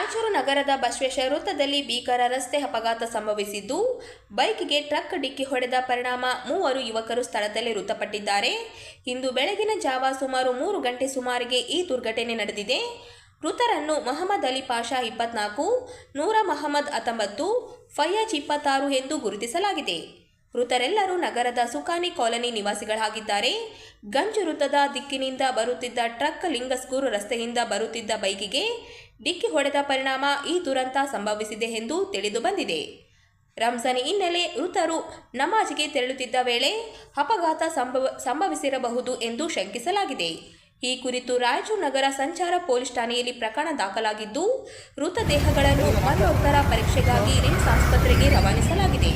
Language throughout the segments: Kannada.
ರಾಯಚೂರು ನಗರದ ಬಸವೇಶ್ವರ ವೃತ್ತದಲ್ಲಿ ಭೀಕರ ರಸ್ತೆ ಅಪಘಾತ ಸಂಭವಿಸಿದ್ದು, ಬೈಕ್ಗೆ ಟ್ರಕ್ ಡಿಕ್ಕಿ ಹೊಡೆದ ಪರಿಣಾಮ 3 ಯುವಕರು ಸ್ಥಳದಲ್ಲೇ ಮೃತಪಟ್ಟಿದ್ದಾರೆ. ಇಂದು ಬೆಳಗಿನ ಜಾವ ಸುಮಾರು 3 ಗಂಟೆ ಸುಮಾರಿಗೆ ಈ ದುರ್ಘಟನೆ ನಡೆದಿದೆ. ಮೃತರನ್ನು ಮೊಹಮ್ಮದ್ ಅಲಿ ಪಾಷಾ 24, ನೂರ ಮೊಹಮ್ಮದ್ 19, ಫಯ್ಯಾಜ್ 26 ಎಂದು ಗುರುತಿಸಲಾಗಿದೆ. ಮೃತರೆಲ್ಲರೂ ನಗರದ ಸುಖಾನಿ ಕಾಲನಿ ನಿವಾಸಿಗಳಾಗಿದ್ದಾರೆ. ಗಂಜು ವೃತ್ತದ ದಿಕ್ಕಿನಿಂದ ಬರುತ್ತಿದ್ದ ಟ್ರಕ್ ಲಿಂಗಸ್ಗೂರು ರಸ್ತೆಯಿಂದ ಬರುತ್ತಿದ್ದ ಬೈಕಿಗೆ ಡಿಕ್ಕಿ ಹೊಡೆದ ಪರಿಣಾಮ ಈ ದುರಂತ ಸಂಭವಿಸಿದೆ ಎಂದು ತಿಳಿದು ಬಂದಿದೆ. ರಂಜಾನ್ ಹಿನ್ನೆಲೆ ಮೃತರು ನಮಾಜ್ಗೆ ತೆರಳುತ್ತಿದ್ದ ವೇಳೆ ಅಪಘಾತ ಸಂಭವಿಸಿರಬಹುದು ಎಂದು ಶಂಕಿಸಲಾಗಿದೆ. ಈ ಕುರಿತು ರಾಯಚೂರು ನಗರ ಸಂಚಾರ ಪೊಲೀಸ್ ಠಾಣೆಯಲ್ಲಿ ಪ್ರಕರಣ ದಾಖಲಾಗಿದ್ದು, ಮೃತದೇಹಗಳನ್ನು ಮರಣೋತ್ತರ ಪರೀಕ್ಷೆಗಾಗಿ ರಿಮ್ಸ್ ಆಸ್ಪತ್ರೆಗೆ ರವಾನಿಸಲಾಗಿದೆ.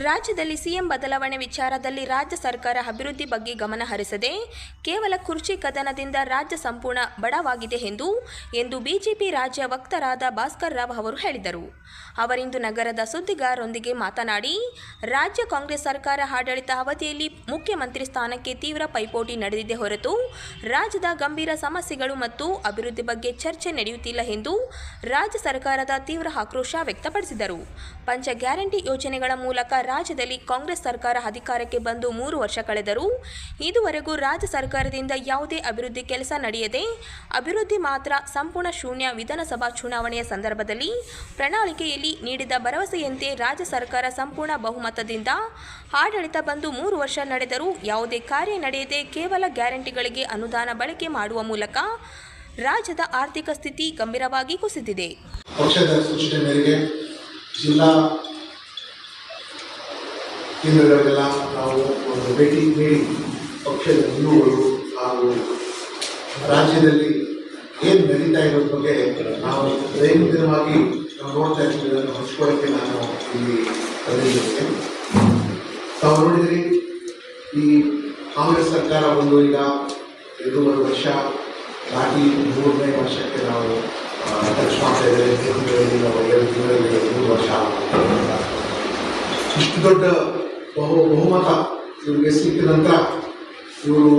ರಾಜ್ಯದಲ್ಲಿ ಸಿಎಂ ಬದಲಾವಣೆ ವಿಚಾರದಲ್ಲಿ ರಾಜ್ಯ ಸರ್ಕಾರ ಅಭಿವೃದ್ಧಿ ಬಗ್ಗೆ ಗಮನ ಹರಿಸದೆ ಕೇವಲ ಕುರ್ಚಿ ಕದನದಿಂದ ರಾಜ್ಯ ಸಂಪೂರ್ಣ ಬಡವಾಗಿದೆ ಎಂದು ಬಿಜೆಪಿ ರಾಜ್ಯ ವಕ್ತಾರರಾದ ಭಾಸ್ಕರ್ ರಾವ್ ಅವರು ಹೇಳಿದರು. ಅವರಿಂದು ನಗರದ ಸುದ್ದಿಗಾರರೊಂದಿಗೆ ಮಾತನಾಡಿ, ರಾಜ್ಯ ಕಾಂಗ್ರೆಸ್ ಸರ್ಕಾರ ಆಡಳಿತ ಅವಧಿಯಲ್ಲಿ ಮುಖ್ಯಮಂತ್ರಿ ಸ್ಥಾನಕ್ಕೆ ತೀವ್ರ ಪೈಪೋಟಿ ನಡೆದಿದೆ ಹೊರತು ರಾಜ್ಯದ ಗಂಭೀರ ಸಮಸ್ಯೆಗಳು ಮತ್ತು ಅಭಿವೃದ್ಧಿ ಬಗ್ಗೆ ಚರ್ಚೆ ನಡೆಯುತ್ತಿಲ್ಲ ಎಂದು ರಾಜ್ಯ ಸರ್ಕಾರದ ತೀವ್ರ ಆಕ್ರೋಶ ವ್ಯಕ್ತಪಡಿಸಿದರು. ಪಂಚ ಗ್ಯಾರಂಟಿ ಯೋಜನೆಗಳ ಮೂಲಕ ರಾಜ್ಯದಲ್ಲಿ ಕಾಂಗ್ರೆಸ್ ಸರ್ಕಾರ ಅಧಿಕಾರಕ್ಕೆ ಬಂದು 3 ವರ್ಷ ಕಳೆದರೂ ಇದುವರೆಗೂ ರಾಜ್ಯ ಸರ್ಕಾರದಿಂದ ಯಾವುದೇ ಅಭಿವೃದ್ಧಿ ಕೆಲಸ ನಡೆಯದೆ ಅಭಿವೃದ್ಧಿ ಮಾತ್ರ ಸಂಪೂರ್ಣ ಶೂನ್ಯ. ವಿಧಾನಸಭಾ ಚುನಾವಣೆಯ ಸಂದರ್ಭದಲ್ಲಿ ಪ್ರಣಾಳಿಕೆಯಲ್ಲಿ ನೀಡಿದ ಭರವಸೆಯಂತೆ ರಾಜ್ಯ ಸರ್ಕಾರ ಸಂಪೂರ್ಣ ಬಹುಮತದಿಂದ ಆಡಳಿತ ಬಂದು 3 ವರ್ಷ ನಡೆದರೂ ಯಾವುದೇ ಕಾರ್ಯ ನಡೆಯದೆ ಕೇವಲ ಗ್ಯಾರಂಟಿಗಳಿಗೆ ಅನುದಾನ ಬಳಕೆ ಮಾಡುವ ಮೂಲಕ ರಾಜ್ಯದ ಆರ್ಥಿಕ ಸ್ಥಿತಿ ಗಂಭೀರವಾಗಿ ಕುಸಿದಿದೆ. ಪಕ್ಷದ ಸೂಚನೆ ಮೇರೆಗೆ ಜಿಲ್ಲಾ ಕೇಂದ್ರಗಳಿಗೆಲ್ಲ ನಾವು ಒಂದು ಭೇಟಿ ನೀಡಿ ಪಕ್ಷದ ನಿಲುವುಗಳು ಹಾಗೂ ರಾಜ್ಯದಲ್ಲಿ ಏನು ನಡೀತಾ ಇರೋದ್ರ ಬಗ್ಗೆ ನಾವು ದೈನಂದಿನವಾಗಿ ನಾವು ನೋಡ್ತಾ ಇದ್ದೀವಿ. ಅದನ್ನು ಹಂಚ್ಕೊಳ್ಳೋಕ್ಕೆ ನಾನು ಇಲ್ಲಿ ಬಂದಿದ್ದೇನೆ. ತಾವು ನೋಡಿದ್ರಿ, ಈ ಕಾಂಗ್ರೆಸ್ ಸರ್ಕಾರ ಒಂದು ಈಗ 2.5 ವರ್ಷ ದಾಟಿ 3ನೇ ವರ್ಷಕ್ಕೆ ನಾವು ಟಚ್ ಮಾಡ್ತಾ ಇದ್ದೇವೆ. ನಾವು 2 ತಿಂಗಳಲ್ಲಿ 3 ವರ್ಷ. ಇಷ್ಟು ದೊಡ್ಡ ಬಹುಮತ ಇವರಿಗೆ ಸಿಕ್ಕ ನಂತರ ಇವರು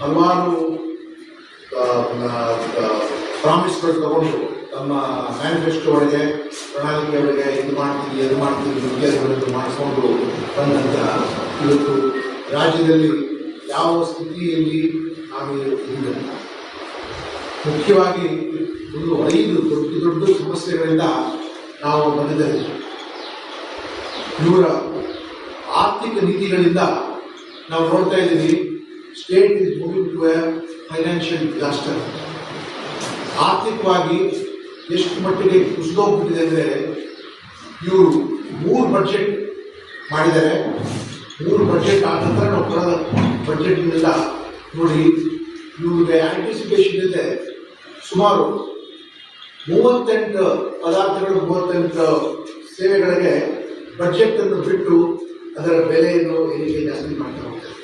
ಹಲವಾರು ಪ್ರಾಮಿಸ್ಗಳು ತಗೊಂಡು ತಮ್ಮ ಮ್ಯಾನಿಫೆಸ್ಟೋ ಒಳಗೆ ಪ್ರಣಾಳಿಕೆ ಒಳಗೆ ಇದು ಮಾಡ್ತೀವಿ ಅದು ಮಾಡ್ತೀವಿ ವಿದ್ಯಾರ್ಥಿಗಳನ್ನು ಮಾಡಿಕೊಂಡು ಬಂದ ನಂತರ ಇವತ್ತು ರಾಜ್ಯದಲ್ಲಿ ಯಾವ ಸ್ಥಿತಿಯಲ್ಲಿ ನಾವು ಇಲ್ಲ. ಮುಖ್ಯವಾಗಿ ಒಂದು 5 ದೊಡ್ಡ ಸಮಸ್ಯೆಗಳಿಂದ ನಾವು ಬಂದಿದ್ದೇವೆ. ಇವರ ಆರ್ಥಿಕ ನೀತಿಗಳಿಂದ ನಾವು ನೋಡ್ತಾ ಇದ್ದೀವಿ, state is moving to a financial disaster. ಆರ್ಥಿಕವಾಗಿ ಎಷ್ಟು ಮಟ್ಟಿಗೆ ಕುಸಿದೋಗ್ಬಿಟ್ಟಿದೆ ಅಂದರೆ, ಇವರು 3 ಬಡ್ಜೆಟ್ ಮಾಡಿದ್ದಾರೆ. 3 ಬಡ್ಜೆಟ್ ಆದ ನಂತರ ನಾವು ಬರೋದ ಬಡ್ಜೆಟ್ನೆಲ್ಲ ನೋಡಿ ಇವ್ರಿಗೆ ಆಂಟಿಸಿಪೇಷನ್ ಇದೆ. ಸುಮಾರು 38 ಪದಾರ್ಥಗಳು 38 ಸೇವೆಗಳಿಗೆ ಬಡ್ಜೆಟನ್ನು ಬಿಟ್ಟು ಅದರ ಬೆಲೆಯನ್ನು ಏರಿಕೆ ಜಾಸ್ತಿ ಮಾಡ್ತಾ ಹೋಗ್ತಾರೆ.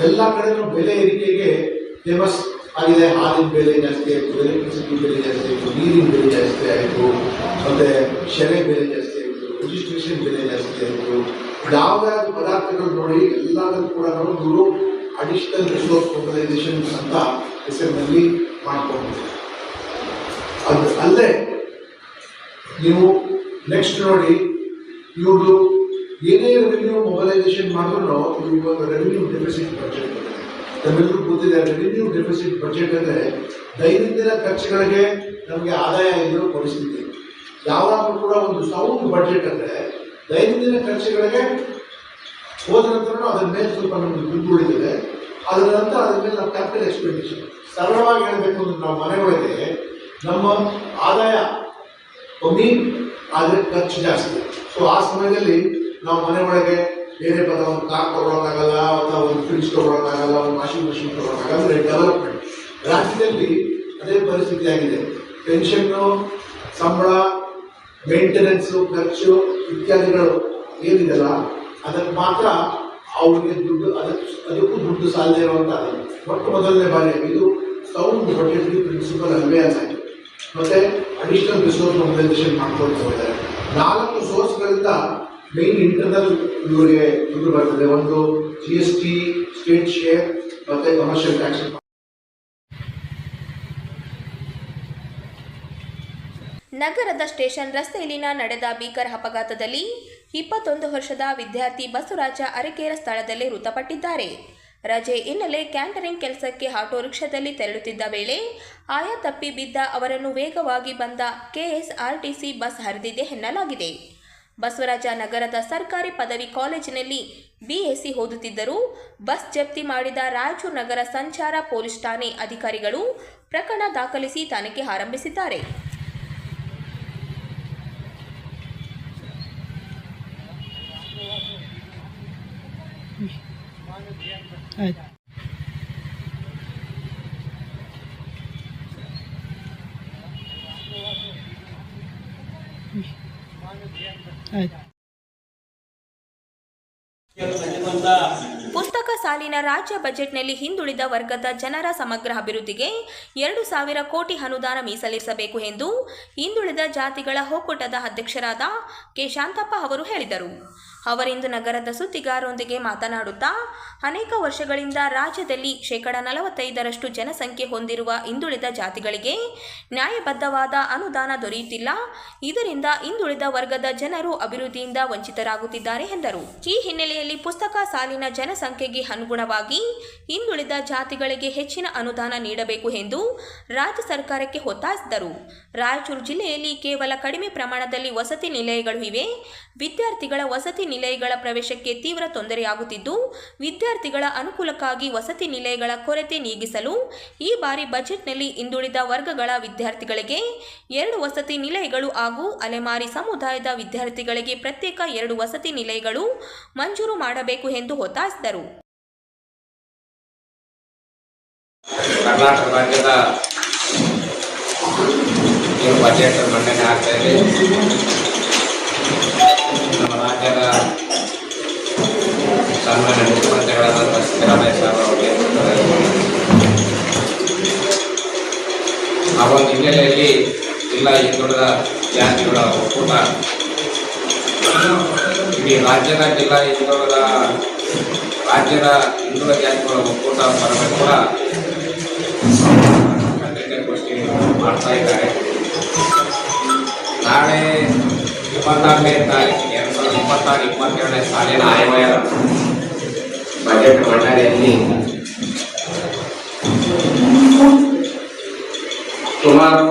ಎಲ್ಲ ಕಡೆನೂ ಬೆಲೆ ಏರಿಕೆಗೆ ಫೇಮಸ್ ಆಗಿದೆ. ಹಾಲಿನ ಬೆಲೆ ಜಾಸ್ತಿ ಆಯಿತು, ಎಲೆಕ್ಟ್ರಿಸಿಟಿ ಬೆಲೆ ಜಾಸ್ತಿ ಆಯಿತು, ನೀರಿನ ಬೆಲೆ ಜಾಸ್ತಿ ಆಯಿತು, ಮತ್ತು ಶೆರೆ ಬೆಲೆ ಜಾಸ್ತಿ ಆಯಿತು, ರಿಜಿಸ್ಟ್ರೇಷನ್ ಬೆಲೆ ಜಾಸ್ತಿ ಆಯಿತು. ಯಾವುದಾದ್ರು ಪದಾರ್ಥಗಳು ನೋಡಿ ಎಲ್ಲದಕ್ಕೂ ಕೂಡ ನಾವು ಇವರು ಅಡಿಷನಲ್ ರಿಸೋರ್ಸ್ ಮೊಬಿಲೈಸೇಷನ್ ಅಂತ ಹೆಸರಿನಲ್ಲಿ ಮಾಡ್ಕೊಂಡಿದ್ದಾರೆ. ಅದು ಅಲ್ಲದೆ ನೀವು ನೆಕ್ಸ್ಟ್ ನೋಡಿ, ಇವರು ಏನೇ ರೆವಿನ್ಯೂ ಮೊಬಿಲೈಸೇಷನ್ ಮಾಡಿದ್ರು ಇವಾಗ ರೆವಿನ್ಯೂ ಡೆಫಿಸಿಟ್ ಬಜೆಟ್ ನಮ್ಮೆಲ್ಲರೂ ಗೊತ್ತಿದೆ. ರೆವಿನ್ಯೂ ಡೆಫಿಸಿಟ್ ಬಜೆಟ್ ಅಂದರೆ ದೈನಂದಿನ ಖರ್ಚುಗಳಿಗೆ ನಮಗೆ ಆದಾಯ ಇರೋ ಪರಿಸ್ಥಿತಿ. ಯಾವಾಗಲೂ ಕೂಡ ಒಂದು ಸೌಂಡ್ ಬಜೆಟ್ ಅಂದರೆ ದೈನಂದಿನ ಖರ್ಚುಗಳಿಗೆ ಹೋದ ನಂತರ ಅದರ ಮೇಲೆ ಸ್ವಲ್ಪ ನಮಗೆ ದುಡ್ಡು ಉಳಿದಿದೆ. ಅದರ ನಂತರ ಅದ್ರ ಮೇಲೆ ನಾವು ಕ್ಯಾಪಿಟಲ್ ಎಕ್ಸ್ಪೆಂಡಿಚರ್. ಸರಳವಾಗಿ ಹೇಳಬೇಕು ಅಂದ್ರೆ ನಾವು ಮನೆ ಒಳಗೆ ನಮ್ಮ ಆದಾಯ ಕಮ್ಮಿ ಆದರೆ ಖರ್ಚು ಜಾಸ್ತಿ. ಸೊ ಆ ಸಮಯದಲ್ಲಿ ನಾವು ಮನೆ ಒಳಗೆ ಬೇರೆ ಪದ ಒಂದು ಕಾರ್ ತಗೊಳಕ್ಕಾಗಲ್ಲ, ಅಥವಾ ಒಂದು ಫ್ರಿಡ್ಜ್ ತಗೊಳಕ್ಕಾಗಲ್ಲ, ಒಂದು ವಾಷಿಂಗ್ ಮಿಷಿನ್ ತಗೊಳಕ್ಕಾಗಲ್ಲ. ಅಂದರೆ ಡೆವಲಪ್ಮೆಂಟ್ ರಾಜ್ಯದಲ್ಲಿ ಅದೇ ಪರಿಸ್ಥಿತಿ ಆಗಿದೆ. ಪೆನ್ಷನ್ನು, ಸಂಬಳ, ಮೇಂಟೆನೆನ್ಸು, ಖರ್ಚು ಇತ್ಯಾದಿಗಳು ಏನಿದೆಲ್ಲ ಅದಕ್ಕೆ ಮಾತ್ರ ಅವ್ರಿಗೆ ದುಡ್ಡು, ಅದಕ್ಕೂ ದುಡ್ಡು ಸಾಲದೇ ಇರುವಂತಹ ಮೊಟ್ಟ ಮೊದಲನೇ ಬಾರಿ ಇದು ಸೌಂಡ್ ಬಜೆಟರಿ ಪ್ರಿನ್ಸಿಪಲ್ ಅಲ್ವೇ ಅಲ್ಲ. ಮತ್ತೆ ಅಡಿಷನಲ್ ರಿಸೋರ್ಸ್ ಮೊಬಿಲೈಸೇಷನ್ ಮಾಡ್ಕೊಳ್ತಾ ಹೋಗಿದ್ದಾರೆ. 4 ಸೋರ್ಸ್ಗಳಿಂದ ಮೇನ್ ಇಂಟರ್ನಲ್ ಇವರಿಗೆ ದುಡ್ಡು ಬರ್ತದೆ. ಒಂದು GST, ಸ್ಟೇಟ್ ಶೇರ್, ಮತ್ತೆ ಕಮರ್ಷಿಯಲ್ ಟ್ಯಾಕ್ಸ್. ನಗರದ ಸ್ಟೇಷನ್ ರಸ್ತೆಯಲ್ಲಿನ ನಡೆದ ಭೀಕರ ಅಪಘಾತದಲ್ಲಿ 21 ವರ್ಷದ ವಿದ್ಯಾರ್ಥಿ ಬಸವರಾಜ ಅರಕೇರ ಸ್ಥಳದಲ್ಲೇ ಮೃತಪಟ್ಟಿದ್ದಾರೆ. ರಜೆ ಹಿನ್ನೆಲೆ ಕ್ಯಾಂಟರಿಂಗ್ ಕೆಲಸಕ್ಕೆ ಆಟೋ ರಿಕ್ಷಾದಲ್ಲಿ ತೆರಳುತ್ತಿದ್ದ ವೇಳೆ ಆಯ ತಪ್ಪಿ ಬಿದ್ದ ಅವರನ್ನು ವೇಗವಾಗಿ ಬಂದ KSRTC ಬಸ್ ಹರಿದಿದೆ ಎನ್ನಲಾಗಿದೆ. ಬಸವರಾಜ ನಗರದ ಸರ್ಕಾರಿ ಪದವಿ ಕಾಲೇಜಿನಲ್ಲಿ BSc ಓದುತ್ತಿದ್ದರು. ಬಸ್ ಜಪ್ತಿ ಮಾಡಿದ ರಾಯಚೂರು ನಗರ ಸಂಚಾರ ಪೊಲೀಸ್ ಠಾಣೆ ಅಧಿಕಾರಿಗಳು ಪ್ರಕರಣ ದಾಖಲಿಸಿ ತನಿಖೆ ಆರಂಭಿಸಿದ್ದಾರೆ. ಪುಸ್ತಕ ಸಾಲಿನ ರಾಜ್ಯ ಬಜೆಟ್ನಲ್ಲಿ ಹಿಂದುಳಿದ ವರ್ಗದ ಜನರ ಸಮಗ್ರ ಅಭಿವೃದ್ಧಿಗೆ 2,000 ಕೋಟಿ ಅನುದಾನ ಮೀಸಲಿರಿಸಬೇಕು ಎಂದು ಹಿಂದುಳಿದ ಜಾತಿಗಳ ಒಕ್ಕೂಟದ ಅಧ್ಯಕ್ಷರಾದ ಕೆ. ಶಾಂತಪ್ಪ ಅವರು ಹೇಳಿದರು. ಅವರಿಂದು ನಗರದ ಸುದ್ದಿಗಾರರೊಂದಿಗೆ ಮಾತನಾಡುತ್ತಾ, ಅನೇಕ ವರ್ಷಗಳಿಂದ ರಾಜ್ಯದಲ್ಲಿ 45% ಜನಸಂಖ್ಯೆ ಹೊಂದಿರುವ ಹಿಂದುಳಿದ ಜಾತಿಗಳಿಗೆ ನ್ಯಾಯಬದ್ಧವಾದ ಅನುದಾನ ದೊರೆಯುತ್ತಿಲ್ಲ. ಇದರಿಂದ ಹಿಂದುಳಿದ ವರ್ಗದ ಜನರು ಅಭಿವೃದ್ಧಿಯಿಂದ ವಂಚಿತರಾಗುತ್ತಿದ್ದಾರೆ ಎಂದರು. ಈ ಹಿನ್ನೆಲೆಯಲ್ಲಿ ಪುಸ್ತಕ ಸಾಲಿನ ಜನಸಂಖ್ಯೆಗೆ ಅನುಗುಣವಾಗಿ ಹಿಂದುಳಿದ ಜಾತಿಗಳಿಗೆ ಹೆಚ್ಚಿನ ಅನುದಾನ ನೀಡಬೇಕು ಎಂದು ರಾಜ್ಯ ಸರ್ಕಾರಕ್ಕೆ ಒತ್ತಾಯಿಸಿದರು. ರಾಯಚೂರು ಜಿಲ್ಲೆಯಲ್ಲಿ ಕೇವಲ ಕಡಿಮೆ ಪ್ರಮಾಣದಲ್ಲಿ ವಸತಿ ನಿಲಯಗಳು ಇವೆ. ವಿದ್ಯಾರ್ಥಿಗಳ ವಸತಿ ನಿಲಯಗಳ ಪ್ರವೇಶಕ್ಕೆ ತೀವ್ರ ತೊಂದರೆಯಾಗುತ್ತಿದ್ದು, ವಿದ್ಯಾರ್ಥಿಗಳ ಅನುಕೂಲಕ್ಕಾಗಿ ವಸತಿ ನಿಲಯಗಳ ಕೊರತೆ ನೀಗಿಸಲು ಈ ಬಾರಿ ಬಜೆಟ್ನಲ್ಲಿ ಹಿಂದುಳಿದ ವರ್ಗಗಳ ವಿದ್ಯಾರ್ಥಿಗಳಿಗೆ 2 ವಸತಿ ನಿಲಯಗಳು ಹಾಗೂ ಅಲೆಮಾರಿ ಸಮುದಾಯದ ವಿದ್ಯಾರ್ಥಿಗಳಿಗೆ ಪ್ರತ್ಯೇಕ 2 ವಸತಿ ನಿಲಯಗಳು ಮಂಜೂರು ಮಾಡಬೇಕು ಎಂದು ಒತ್ತಾಯಿಸಿದರು. ಕರ್ನಾಟಕ ರಾಜ್ಯದ ಬಜೆಟ್ ಮಂಡನೆ ಆಗ್ತಾ ಇದೆ. ನಮ್ಮ ರಾಜ್ಯದ ಸನ್ಮಾನ್ಯ ಮುಖ್ಯಮಂತ್ರಿಗಳಾದ ಸಿದ್ದರಾಮಯ್ಯ ಸಾಹೇಬ್ ಅವರಿಗೆ ಆ ಒಂದು ಹಿನ್ನೆಲೆಯಲ್ಲಿ ಜಿಲ್ಲಾ ಹಿಂದುಳಿದ ಜಾತಿಗಳ ಒಕ್ಕೂಟ ಇಡೀ ರಾಜ್ಯದ ಹಿಂದುಳಿದ ಜಾತಿಗಳ ಒಕ್ಕೂಟ ಪರವಾಗಿ ಕೂಡ ಪತ್ರಿಕಾಗೋಷ್ಠಿ ಮಾಡ್ತಾ ಇದ್ದಾರೆ. ನಾಳೆ 24ನೇ ತಾರೀಕು 2026-27ನೇ ಸಾಲಿನ ಆಯವ್ಯಯ ಬಜೆಟ್ ಮಂಡನೆಯಲ್ಲಿ ಸುಮಾರು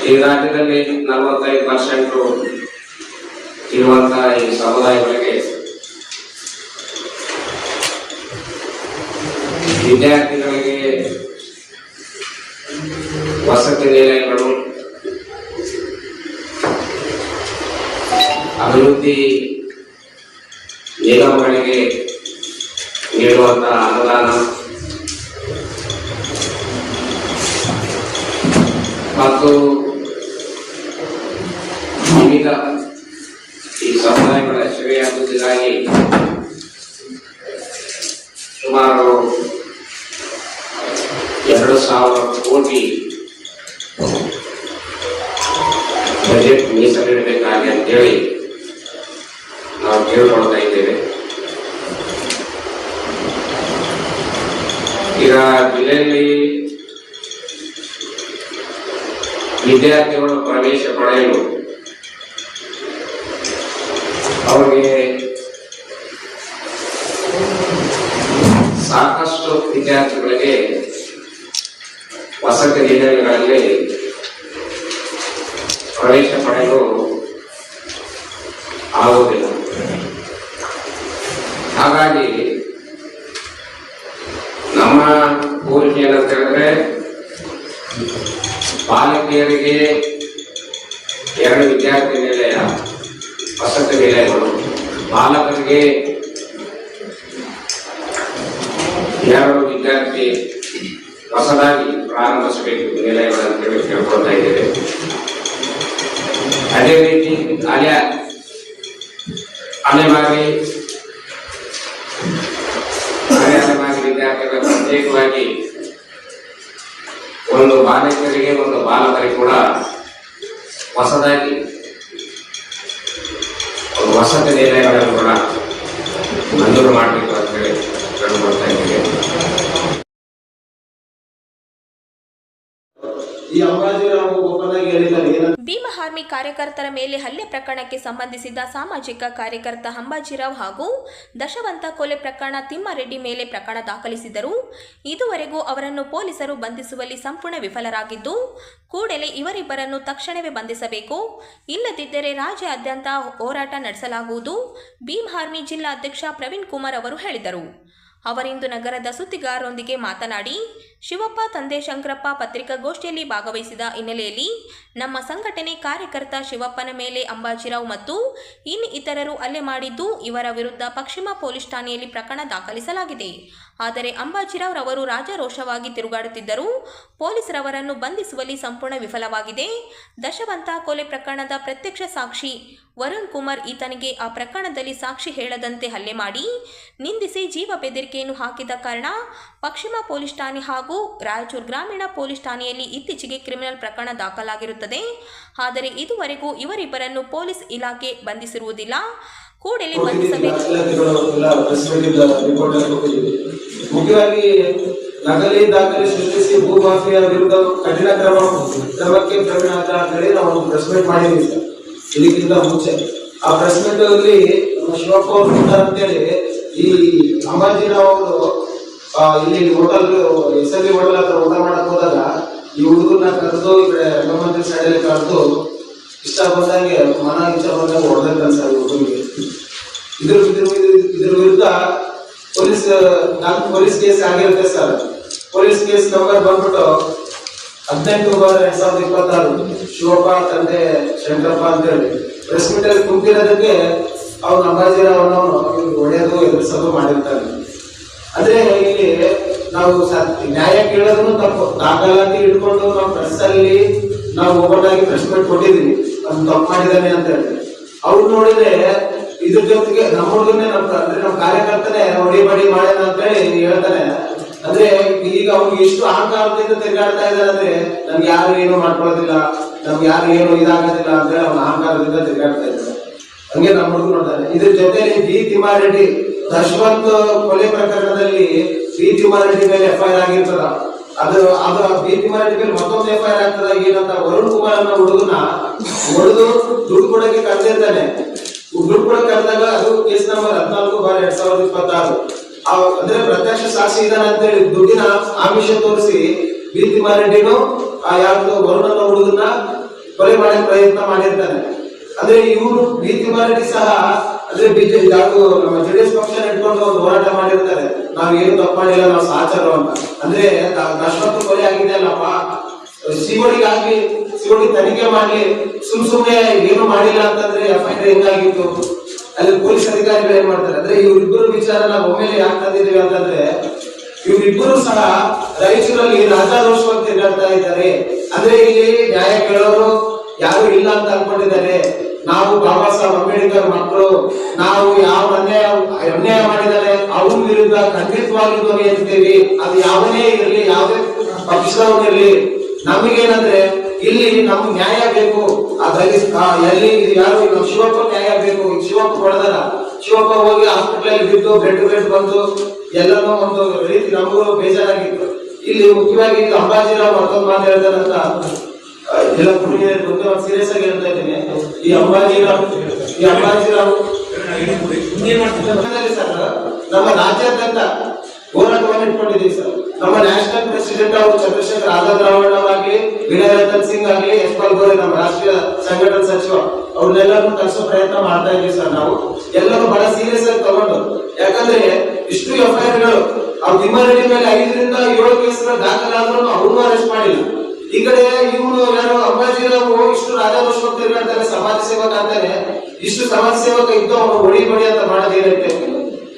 ಈ ರಾಜ್ಯದಲ್ಲಿ 45% ಇರುವಂತಹ ಈ ಸಮುದಾಯಗಳಿಗೆ ವಿದ್ಯಾರ್ಥಿಗಳಿಗೆ ವಸತಿ ನಿಲಯಗಳು, ಅಭಿವೃದ್ಧಿ ನಿಗಮಗಳಿಗೆ ನೀಡುವಂತಹ ಅನುದಾನ ಮತ್ತು ವಿವಿಧ ಈ ಸಮುದಾಯಗಳ ಶ್ರೇಯಾಭಿವೃದ್ಧಿಗಾಗಿ ಸುಮಾರು 2,000 ಕೋಟಿ ಬಜೆಟ್ ಮೀಸಲಿಡಬೇಕಾಗಿ ಅಂತೇಳಿ ನಾವು ಕೇಳ್ಕೊಳ್ತಾ ಇದ್ದೇವೆ. ಈಗ ಜಿಲ್ಲೆಯಲ್ಲಿ ವಿದ್ಯಾರ್ಥಿಗಳು ಪ್ರವೇಶ ಪಡೆಯಲು ಅವರಿಗೆ ಸಾಕಷ್ಟು ವಿದ್ಯಾರ್ಥಿಗಳಿಗೆ ವಸತಿ ನಿಲಯಗಳಲ್ಲಿ ಪ್ರವೇಶ ಪಡೆಯಲು ಆಗುವುದಿಲ್ಲ. ಹಾಗಾಗಿ ನಮ್ಮ ಕೋರಿಕೆ ಏನಂತ ಹೇಳಿದ್ರೆ ಬಾಲಕಿಯರಿಗೆ 2 ವಿದ್ಯಾರ್ಥಿ ನಿಲಯ ವಸತಿ ನಿಲಯಗಳು, ಬಾಲಕರಿಗೆ 2 ವಿದ್ಯಾರ್ಥಿ ಹೊಸದಾಗಿ ಪ್ರಾರಂಭಿಸಬೇಕು ನಿಲಯಗಳಂತೇಳಿ ಕೇಳ್ಕೊಳ್ತಾ ಇದ್ದೇವೆ. ಅದೇ ರೀತಿ ಅಲೆಮಾರಿ ವಿದ್ಯಾರ್ಥಿಗಳ ಪ್ರತ್ಯೇಕವಾಗಿ ಒಂದು ಬಾಲಕರಿಗೆ ಒಂದು ಬಾಲಕರಿಗೆ ಕೂಡ ಹೊಸದಾಗಿ ಒಂದು ವಸತಿ ನಿಲಯಗಳನ್ನು ಕೂಡ ಮಂಜೂರು ಮಾಡಬೇಕು ಅಂತ ಹೇಳಿ ಕೇಳ್ಕೊಳ್ತಾ ಇದ್ದೇವೆ. ಭೀಮ ಆರ್ಮಿ ಕಾರ್ಯಕರ್ತರ ಮೇಲೆ ಹಲ್ಲೆ ಪ್ರಕರಣಕ್ಕೆ ಸಂಬಂಧಿಸಿದ ಸಾಮಾಜಿಕ ಕಾರ್ಯಕರ್ತ ಅಂಬಾಜಿರಾವ್ ಹಾಗೂ ದಶವಂತ ಕೊಲೆ ಪ್ರಕರಣ ತಿಮ್ಮಾರೆಡ್ಡಿ ಮೇಲೆ ಪ್ರಕರಣ ದಾಖಲಿಸಿದರು. ಇದುವರೆಗೂ ಅವರನ್ನು ಪೊಲೀಸರು ಬಂಧಿಸುವಲ್ಲಿ ಸಂಪೂರ್ಣ ವಿಫಲರಾಗಿದ್ದು, ಕೂಡಲೇ ಇವರಿಬ್ಬರನ್ನು ತಕ್ಷಣವೇ ಬಂಧಿಸಬೇಕು, ಇಲ್ಲದಿದ್ದರೆ ರಾಜ್ಯಾದ್ಯಂತ ಹೋರಾಟ ನಡೆಸಲಾಗುವುದು ಭೀಮ್ ಆರ್ಮಿ ಜಿಲ್ಲಾ ಅಧ್ಯಕ್ಷ ಪ್ರವೀಣ್ ಕುಮಾರ್ ಅವರು ಹೇಳಿದರು. ಅವರಿಂದು ನಗರದ ಸುದ್ದಿಗಾರರೊಂದಿಗೆ ಮಾತನಾಡಿ, ಶಿವಪ್ಪ ತಂದೆ ಶಂಕರಪ್ಪ ಪತ್ರಿಕಾಗೋಷ್ಠಿಯಲ್ಲಿ ಭಾಗವಹಿಸಿದ ಹಿನ್ನೆಲೆಯಲ್ಲಿ ನಮ್ಮ ಸಂಘಟನೆ ಕಾರ್ಯಕರ್ತ ಶಿವಪ್ಪನ ಮೇಲೆ ಅಂಬಾಜಿರಾವ್ ಮತ್ತು ಇತರರು ಹಲ್ಲೆ ಮಾಡಿದ್ದು, ಇವರ ವಿರುದ್ಧ ಪಶ್ಚಿಮ ಪೊಲೀಸ್ ಠಾಣೆಯಲ್ಲಿ ಪ್ರಕರಣ ದಾಖಲಿಸಲಾಗಿದೆ. ಆದರೆ ಅಂಬಾಜಿರಾವ್ ರವರು ರಾಜಾರೋಷವಾಗಿ ತಿರುಗಾಡುತ್ತಿದ್ದರು. ಪೊಲೀಸರವರನ್ನು ಬಂಧಿಸುವಲ್ಲಿ ಸಂಪೂರ್ಣ ವಿಫಲವಾಗಿದೆ. ದಶವಂತ ಕೊಲೆ ಪ್ರಕರಣದ ಪ್ರತ್ಯಕ್ಷ ಸಾಕ್ಷಿ ವರುಣ್ ಕುಮಾರ್ ಈತನಿಗೆ ಆ ಪ್ರಕರಣದಲ್ಲಿ ಸಾಕ್ಷಿ ಹೇಳದಂತೆ ಹಲ್ಲೆ ಮಾಡಿ ನಿಂದಿಸಿ ಜೀವ ಬೆದರಿಕೆಯನ್ನು ಹಾಕಿದ ಕಾರಣ ಪಶ್ಚಿಮ ಪೊಲೀಸ್ ಠಾಣೆ ಹಾಗೂ ರಾಯಚೂರು ಗ್ರಾಮೀಣ ಪೊಲೀಸ್ ಠಾಣೆಯಲ್ಲಿ ಇತ್ತೀಚೆಗೆ ಕ್ರಿಮಿನಲ್ ಪ್ರಕರಣ ದಾಖಲಾಗಿರುತ್ತದೆ. ಆದರೆ ಇದುವರೆಗೂ ಇವರಿಬ್ಬರನ್ನು ಪೊಲೀಸ್ ಇಲಾಖೆ ಬಂಧಿಸಿರುವುದಿಲ್ಲ. ಕೂಡಲೇ ಬಂಧಿಸಬೇಕು. ಮುಖ್ಯವಾಗಿ ನಕಲಿ ದಾಖಲೆ ಸೃಷ್ಟಿಸಿ ಭೂ ಮಾಫಿಯಾ ವಿರುದ್ಧ ಕಠಿಣ ಕ್ರಮಕ್ಕೆ ಪ್ರವೀಣ್ ಅಂತ ಹೇಳಿ ನಾವು ಪ್ರೆಸ್ ಮೀಟ್ ಮಾಡಿದ್ವಿ ಸರ್. ಇದಕ್ಕಿಂತ ಮುಂಚೆ ಆ ಪ್ರೆಸ್ ಮೀಟ್ ಅಲ್ಲಿ ಶಿವಪ್ಪ ಅವರು ಅಂತೇಳಿ ಈ ಅಂಬಾಜಿರಾವ್ ಅವರು ಇಲ್ಲಿ ಹೋಟೆಲ್ SLV ಹೋಟೆಲ್ ಹತ್ರ ಊಟ ಮಾಡಕ್ ಹೋದಾಗ ಈ ಹುಡುಗರನ್ನ ಕರೆದು ಈ ಕಡೆ ರಂಗಮಂದಿರ ಸೈಡಲ್ಲಿ ಕರೆದು ಇಷ್ಟ ಬಂದಂಗೆ ಇಷ್ಟ ಬಂದಂಗೆ ಹೊಡೆದಂತ ಸರ್ ಹುಡುಗರಿಗೆ. ಇದ್ರ ವಿರುದ್ಧ ಪೊಲೀಸ್ ಕೇಸ್ ಆಗಿರುತ್ತೆ ಸರ್. ಪೊಲೀಸ್ ಕೇಸ್ ನಂಬರ್ ಬಂದ್ಬಿಟ್ಟು 18/2026 ಶಿವಪ್ಪ ತಂದೆ ಶಂಕರಪ್ಪ ಅಂತ ಹೇಳಿ ಪ್ರೆಸ್ ಮೀಟ್ ಅಲ್ಲಿ ಕುಂತಿರೋದಕ್ಕೆ ಅವ್ರು ಅಂಬಾಜಿರಾವ್ ಹೊಡೆಯೋದು ಎದುರಿಸೋದು ಮಾಡಿರ್ತಾರೆ. ಅಂದ್ರೆ ಇಲ್ಲಿ ನಾವು ನ್ಯಾಯ ಕೇಳೋದನ್ನು ತಪ್ಪು ದಾಖಲಾತಿ ಇಟ್ಕೊಂಡು ನಾವು ಪ್ರೆಸ್ ಅಲ್ಲಿ ನಾವು ಓಪನ್ ಆಗಿ ಪ್ರೆಸ್ ಮೀಟ್ ಕೊಟ್ಟಿದ್ವಿ, ಅದು ತಪ್ಪು ಮಾಡಿದಾನೆ ಅಂತ ಹೇಳಿ. ಅವ್ರು ನೋಡಿದ್ರೆ ಇದ್ರ ಜೊತೆಗೆ ನಮ್ಮ ಹುಡುಗನೇ ನಮ್ಮ ಕಾರ್ಯಕರ್ತನೇ ಹೊಡಿಬಡಿ ಮಾಡ್ಯಾನ ಅಂತ ಹೇಳಿ ಹೇಳ್ತಾನೆ. ಅಂದ್ರೆ ಈಗ ಅವ್ನಿಗೆ ಎಷ್ಟು ಅಹಂಕಾರದಿಂದ ತಿರುಗಾಡ್ತಾ ಇದ್ದಾರೆ ಅಂದ್ರೆ ನಮ್ಗೆ ಯಾರು ಏನು ಮಾಡ್ಕೊಳ್ಳೋದಿಲ್ಲ, ನಮ್ಗೆ ಯಾರು ಏನು ಇದಾಗೋದಿಲ್ಲ ಅಂತ ಹೇಳಿ ಅವ್ನ ಅಹಂಕಾರದಿಂದ ತಿರುಗಾಡ್ತಾ ಇದ್ದಾರೆ. ಹಂಗೆ ನಮ್ಮ ಹುಡುಗ ನೋಡ್ತಾನೆ. ಇದ್ರ ಜೊತೆಲಿ ಬಿ ತಿಮ್ಮಾರೆಡ್ಡಿ ದಶವಂತ ಕೊಲೆ ಪ್ರಕರಣದಲ್ಲಿ ಬಿ ತಿಮ್ಮಾರೆಡ್ಡಿ ಮೇಲೆ FIR ಆಗಿರ್ತದ. ಅದು ಬಿ ತಿಮ್ಮಾರೆಡ್ಡಿ ಮೇಲೆ ಮತ್ತೊಂದು FIR ಆಗ್ತದ. ಏನಂತ ವರುಣ್ ಕುಮಾರ್ ಅನ್ನೋ ಹುಡುಗನ ಹೊಡೆದು ದುಡ್ಡು ಕೊಡಕ್ಕೆ ಕರೆದಿರ್ತಾನೆ. ದುಡ್ಡು ಕೊಡಕ್ಕೆ ಕರೆದಾಗ ಅದು ಕೇಸ್ ನಂಬರ್ 14/2026. ಅಂದ್ರೆ ಪ್ರತ್ಯಕ್ಷ ಸಾಕ್ಷಿ ಇದಾನೆ ಅಂತ ಹೇಳಿ ದುಡ್ಡಿನ ಆಮಿಷ ತೋರಿಸಿ ಬಿ ತಿಮ್ಮಾರೆಡ್ಡಿನು ಯಾವ್ದು ವರುಣನ ಹುಡುಗನ ಕೊಲೆ ಮಾಡಕ್ಕೆ ಪ್ರಯತ್ನ ಮಾಡಿರ್ತಾನೆ. ಅಂದ್ರೆ ಇವರು ಬಿ ತಿಮ್ಮಾರೆಡ್ಡಿ ಸಹ ಅಂದ್ರೆ ಬಿಜೆಪಿ ಯಾವ್ದು ನಮ್ಮ JDS ಪಕ್ಷ ಇಟ್ಕೊಂಡು ಒಂದು ಹೋರಾಟ ಮಾಡಿರ್ತಾರೆ, ನಾವ್ ಏನು ತಪ್ಪು ಮಾಡಿಲ್ಲ, ನಾವು ಸಹಚರ ಅಂತ. ಅಂದ್ರೆ ದಶವಂತ ಕೊಲೆ ಆಗಿದೆ ಅಲ್ಲಪ್ಪ, ಸಿಒಡಿ ತನಿಖೆ ಮಾಡ್ಲಿ, ಸುಮ್ನೆ ಏನು ಮಾಡಿಲ್ಲ ಅಂತಂದ್ರೆ FIR ಹೆಂಗಾಗಿತ್ತು. ಅಲ್ಲಿ ಪೊಲೀಸ್ ಅಧಿಕಾರಿಗಳು ಏನ್ ಮಾಡ್ತಾರೆ ಅಂದ್ರೆ ಇವರಿಬ್ಬರು ವಿಚಾರ ನಾವು ಒಮ್ಮೆಲೆ ಯಾಕೆ ತಂದಿದ್ದೀವಿ ಅಂತಂದ್ರೆ ಇವರಿಬ್ಬರು ಸಹ ರಾಯಚೂರಲ್ಲಿ ರಾಜಾರೋಷವಾಗಿ ತಿರುಗಾಡ್ತಾ ಇದ್ದಾರೆ. ಅಂದ್ರೆ ಇಲ್ಲಿ ನ್ಯಾಯ ಕೇಳೋರು ಯಾರು ಇಲ್ಲ ಅಂತ ಅನ್ಕೊಂಡಿದ್ದಾರೆ. ನಾವು ಬಾಬಾ ಸಾಹೇಬ್ ಅಂಬೇಡ್ಕರ್ ಮಕ್ಕಳು, ನಾವು ಯಾವ ಅನ್ಯಾಯ ಮಾಡಿದ್ದಾರೆ ಅವ್ರ ವಿರುದ್ಧ ಖಂಡಿತವಾಗಿ ಧ್ವನಿ ಎತ್ತೀವಿ. ಅದು ಯಾವನೇ ಇರಲಿ, ಯಾವುದೇ ಪಕ್ಷದವನಿರಲಿ, ನಮಗೇನಂದ್ರೆ ಇಲ್ಲಿ ನಮ್ಗೆ ನ್ಯಾಯ ಬೇಕು. ಎಲ್ಲಿ ಯಾರು ನಮ್ಮ ಶಿವಪ್ಪ ನ್ಯಾಯ ಬೇಕು. ಶಿವಪ್ಪ ಹೊಡೆದಾರ, ಶಿವಪ್ಪ ಹೋಗಿ ಹಾಸ್ಪಿಟಲ್ ಬಿದ್ದು ಬೆಡ್ ಬಂದು ಎಲ್ಲನೂ ಒಂದು ರೀತಿ ನಮಗೂ ಬೇಜಾರಾಗಿತ್ತು. ಇಲ್ಲಿ ಮುಖ್ಯವಾಗಿ ಅಂಬಾಜಿರಾವ್ ಮತ್ತೊಂದು ಮಾತು ಹೇಳ್ತಾರಂತ ಎಲ್ಲ ಕುಟುಂಬ ಸೀರಿಯಸ್ ಆಗಿ ಹೇಳ್ತಾ ಇದ್ದೀನಿ. ಈ ಅಂಬಾಜಿರಾವ್ ಸರ್ ನಮ್ಮ ರಾಜ್ಯಾದ್ಯಂತ ಹೋರಾಟವನ್ನು ಇಟ್ಕೊಂಡಿದ್ದೀವಿ ಸರ್. ನಮ್ಮ ನ್ಯಾಷನಲ್ ಪ್ರೆಸಿಡೆಂಟ್ ಅವರು ಚಂದ್ರಶೇಖರ್ ಆಜಾದ್ ರಾವಣವಾಗ್ಲಿ, ವಿನಯ್ ರತನ್ ಸಿಂಗ್ ಆಗ್ಲಿ, ಯಶ್ಪಾಲ್ ಗೋರೆ ನಮ್ಮ ರಾಷ್ಟ್ರೀಯ ಸಂಘಟನಾ ಸಚಿವ, ಅವ್ರನ್ನೆಲ್ಲರೂ ಕಳಿಸೋ ಪ್ರಯತ್ನ ಮಾಡ್ತಾ ಇದ್ದೀವಿ ಸರ್. ನಾವು ಎಲ್ಲರೂ ಬಹಳ ಸೀರಿಯಸ್ ಆಗಿ ತಗೊಂಡು, ಯಾಕಂದ್ರೆ ಅಧಿಕಾರಿಗಳು ಅವ್ರು ತಿಮ್ಮಾರೆಡ್ಡಿ ಮೇಲೆ 5 ರಿಂದ 7 ಕೇಸ್ಗಳು ದಾಖಲಾದ್ರೂ ಅವ್ರನ್ನೂ ಅರೆಸ್ಟ್ ಮಾಡಿಲ್ಲ. ಈ ಕಡೆ ಇವನು ಯಾರು ಅಂಬಾಜಿರಾವ್ ಇಷ್ಟು ರಾಜಾರೋಷವಾಗಿ ತಿರುಗಾಡ್ತಾರೆ, ಸಮಾಜ ಸೇವಕ ಅಂತಾನೆ. ಇಷ್ಟು ಸಮಾಜ ಸೇವಕ ಇದ್ದು ಅವನು ಹೊಡಿ ಅಂತ ಮಾಡೋದೇನಕ್ಕೆ?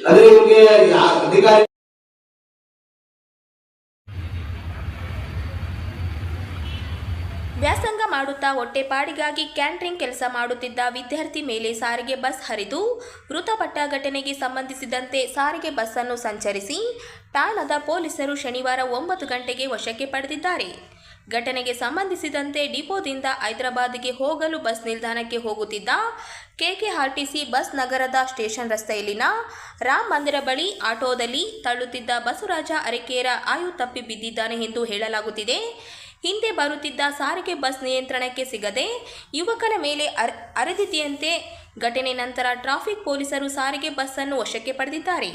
ಅಂದ್ರೆ ಇವ್ರಿಗೆ ಅಧಿಕಾರಿ ವ್ಯಾಸಂಗ ಮಾಡುತ್ತಾ ಹೊಟ್ಟೆಪಾಡಿಗಾಗಿ ಕ್ಯಾಂಟರಿಂಗ್ ಕೆಲಸ ಮಾಡುತ್ತಿದ್ದ ವಿದ್ಯಾರ್ಥಿ ಮೇಲೆ ಸಾರಿಗೆ ಬಸ್ ಹರಿದು ಮೃತಪಟ್ಟ ಘಟನೆಗೆ ಸಂಬಂಧಿಸಿದಂತೆ ಸಾರಿಗೆ ಬಸ್ಸನ್ನು ಸಂಚರಿಸಿ ಠಾಣದ ಪೊಲೀಸರು ಶನಿವಾರ 9 ಗಂಟೆಗೆ ವಶಕ್ಕೆ ಪಡೆದಿದ್ದಾರೆ. ಘಟನೆಗೆ ಸಂಬಂಧಿಸಿದಂತೆ ಡಿಪೋದಿಂದ ಹೈದರಾಬಾದ್ಗೆ ಹೋಗಲು ಬಸ್ ನಿಲ್ದಾಣಕ್ಕೆ ಹೋಗುತ್ತಿದ್ದ ಕೆಕೆಆರ್ಟಿಸಿ ಬಸ್ ನಗರದ ಸ್ಟೇಷನ್ ರಸ್ತೆಯಲ್ಲಿನ ರಾಮ ಮಂದಿರ ಬಳಿ ಆಟೋದಲ್ಲಿ ತಳ್ಳುತ್ತಿದ್ದ ಬಸವರಾಜ ಅರೆಕೇರ ಆಯು ತಪ್ಪಿ ಬಿದ್ದಿದ್ದಾನೆ ಎಂದು ಹೇಳಲಾಗುತ್ತಿದೆ. ಹಿಂದೆ ಬರುತ್ತಿದ್ದ ಸಾರಿಗೆ ಬಸ್ ನಿಯಂತ್ರಣಕ್ಕೆ ಸಿಗದೆ ಯುವಕನ ಮೇಲೆ ಅರೆದಿದೆಯಂತೆ. ಘಟನೆ ನಂತರ ಟ್ರಾಫಿಕ್ ಪೊಲೀಸರು ಸಾರಿಗೆ ಬಸ್ಸನ್ನು ವಶಕ್ಕೆ ಪಡೆದಿದ್ದಾರೆ.